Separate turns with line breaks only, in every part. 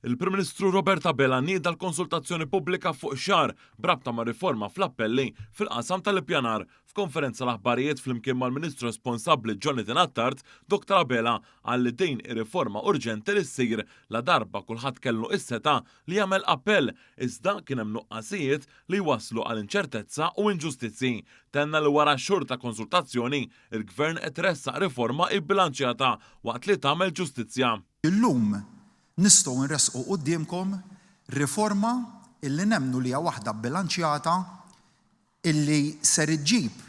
Il-Prim Ministru Robert Abela nieda l-konsultazzjoni pubblika fuq xahar brabta ma' riforma fl-appelli fil-qasam tal-ippjanar. F'konferenza l-aħbarijiet flimkien mal-Ministru responsabbli Jonathan Attard, Dr. Abela qal li din ir-riforma urġenti li ssir la darba kulħadd kellu is-seta li jagħmel appell iżda kien hemm nuqqasijiet li waslu għal inċertezza u inġustizzji. Tenna li wara xhur ta' konsultazzjoni, il-Gvern qed ressaq riforma ibbilanċjata waqt li tagħmel ġustizzja.
Illum nistgħu nresqu qudiemkom riforma illi nemmnu li hija waħda bbilanċjata illi ser iġġib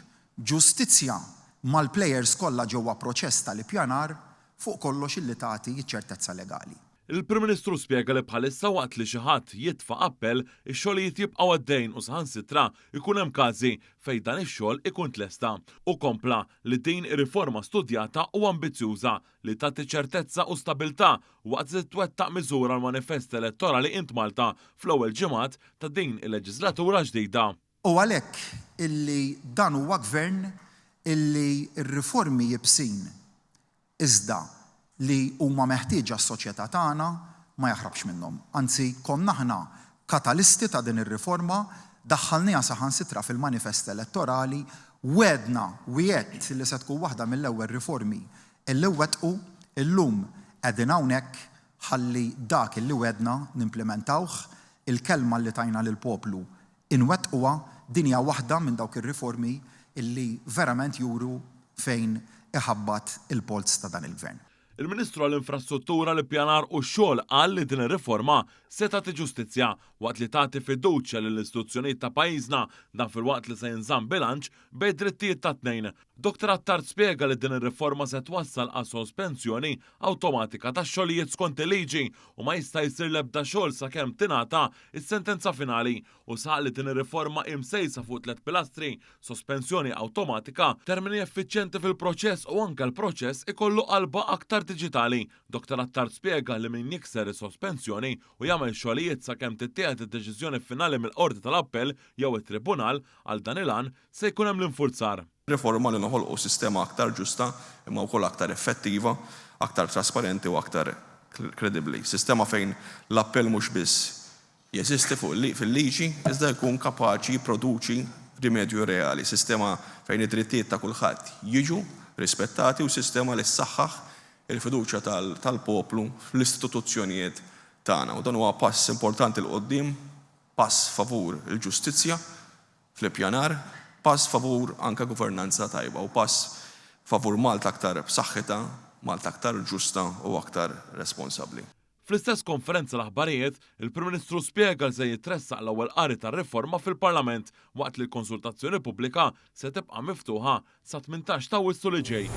ġustizzja mal-plejers kollha ġewwa proċess tal-ippjanar fuq kollox illi tagħti ċertezza legali.
Il-Prim Ministru spjega li bħalissa waqt li xi ħadd jitfa' appell ix-xogħlijiet jibqgħu għaddejn u saħansitra jkun hemm każi fejn dan ix-xogħol ikun tlesta u kompla li din ir-riforma studjata u ambizzjuża li tagħti ċertezza u stabilità waqt li twettaq miżura l-manifest elettorali intmalta fl-ewwel ġimgħat ta' din il-leġislatura ġdida.
U għalhekk illi dan huwa gvern illi r-riformi jibsin iżda li huma meħtieġa s-soċjetà tagħna ma jaħrabx minnhom. Anzi, konna aħna katalisti ta' din ir-riforma daħħalniha saħansitra fil-manifest elettorali wedna wiegħed li se tkun waħda mill-ewwel riformi illi wettqu illum qegħdin hawnhekk ħalli dak illi wedna nimplementawh il-kelma li tajna lill-poplu inwettquha din hija waħda minn dawk ir-riformi illi verament juru fejn iħabbat il-polz ta' dan il-gvern.
Il-Ministru għall-Infrastruttura, l-Ippjanar u x-xogħol qal li din ir-riforma se tagħti ġustizzja waqt li tagħti fiduċja lill-istituzzjonijiet ta' pajjiżna dan filwaqt li se jinżamm bilanċ bejn drittijiet ta' tnejn. Dr. Attard spjega li din ir-riforma se twassal għal sospensjoni awtomatika tax xogħlijiet skont il-liġi u ma jista' jsir l-ebda xogħol sakemm tingħata is-sentenza finali u saq li din ir-riforma imsejsa fuq 3 pilastri: sospensjoni awtomatika, termini effiċjenti fil-proċess u anke l-proċess ikollu qalba aktar diġitali. Dr. Attard spjega li min jikser is-sospensjoni u jagħmel xogħlijiet sakemm tittieħed id-deċiżjoni finali mill-Qorti tal-Appell jew it-Tribunal għal dan il-għan se jkun hemm l-infurzar.
Riforma li noħolqu sistema aktar ġusta imma wkoll aktar effettiva, aktar trasparenti u aktar kredibbli. Sistema fejn l-appell mhux biss jeżisti fil-liġi iżda jkun kapaċi jipproduċi rimedju reali. Sistema fejn id-drittijiet ta' kulħadd jiġu rispettati u sistema li ssaħħaħ il-fiduċja tal-poplu fl-istituzzjonijiet tagħna. U dan huwa pass importanti l qoddim, pass favur il-ġustizzja fl-ippjanar, pass favur anke governanza tajba u pass favur Malta aktar b'saħħitha, Malta aktar ġusta u aktar responsabbli.
Fl-istess konferenza l-aħbarijiet, il-Prim Ministru spjega li se jitressaq l-ewwel qari tar-riforma fil-Parlament waqt li l-konsultazzjoni pubblika se tibqa' miftuħa sa 18 ta' Awwissu li ġej.